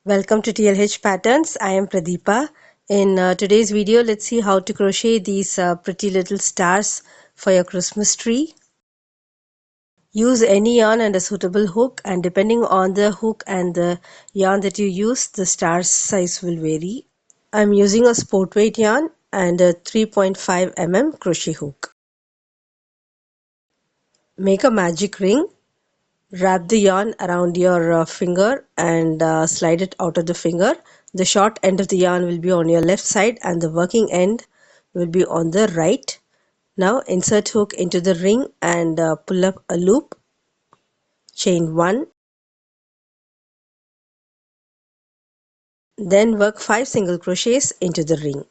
Welcome to TLH Patterns. I am Pradeepa. In today's video, let's see how to crochet these pretty little stars for your Christmas tree. Use any yarn and a suitable hook, and depending on the hook and the yarn that you use, the star size will vary. I'm using a sport weight yarn and a 3.5 mm crochet hook. Make a magic ring. Wrap the yarn around your finger and slide it out of the finger. The short end of the yarn will be on your left side and the working end will be on the right. Now insert hook into the ring and pull up a loop. Chain 1. Then work 5 single crochets into the ring.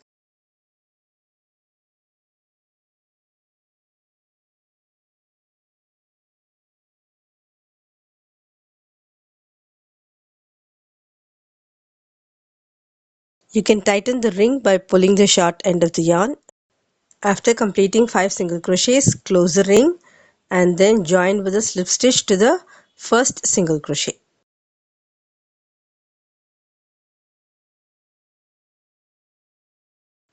You can tighten the ring by pulling the short end of the yarn. After completing 5 single crochets, close the ring and then join with a slip stitch to the first single crochet.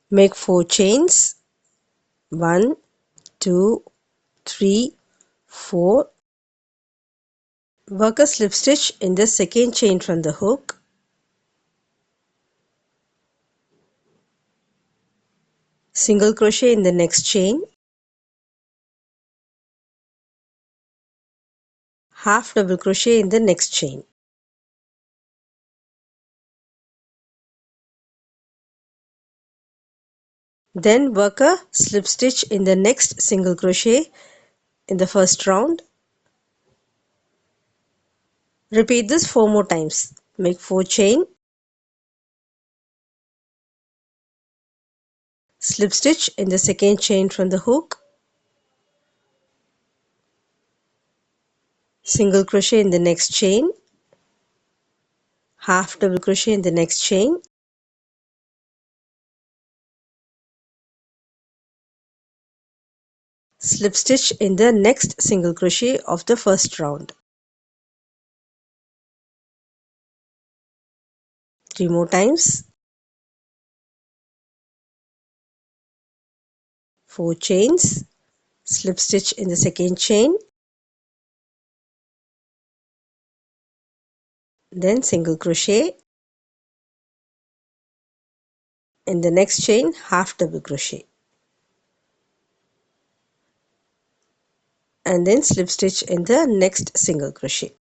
Make 4 chains. 1, 2, 3, 4. Work a slip stitch in the second chain from the hook. Single crochet in the next chain. Half double crochet in the next chain. Then work a slip stitch in the next single crochet in the first round. Repeat this 4 more times. Make 4 chain. Slip stitch in the second chain from the hook. Single crochet in the next chain. Half double crochet in the next chain. Slip stitch in the next single crochet of the first round. 3 more times. 4 chains. Slip stitch in the second chain, then single crochet in the next chain, half double crochet, and then slip stitch in the next single crochet.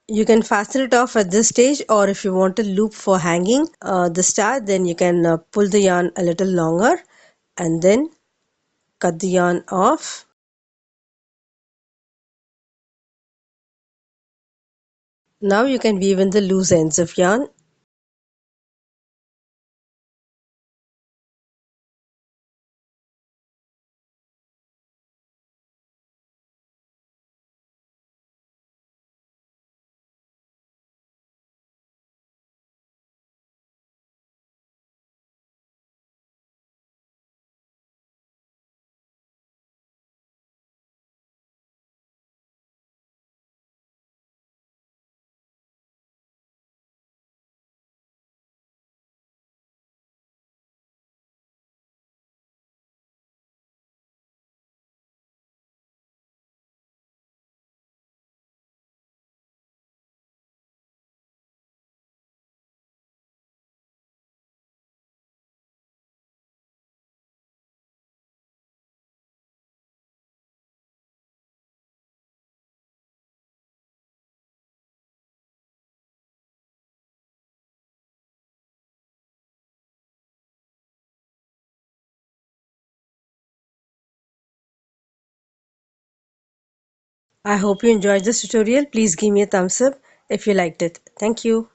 You can fasten it off at this stage, or if you want a loop for hanging the star, then you can pull the yarn a little longer and then cut the yarn off. Now you can weave in the loose ends of yarn. I hope you enjoyed this tutorial. Please give me a thumbs up if you liked it. Thank you.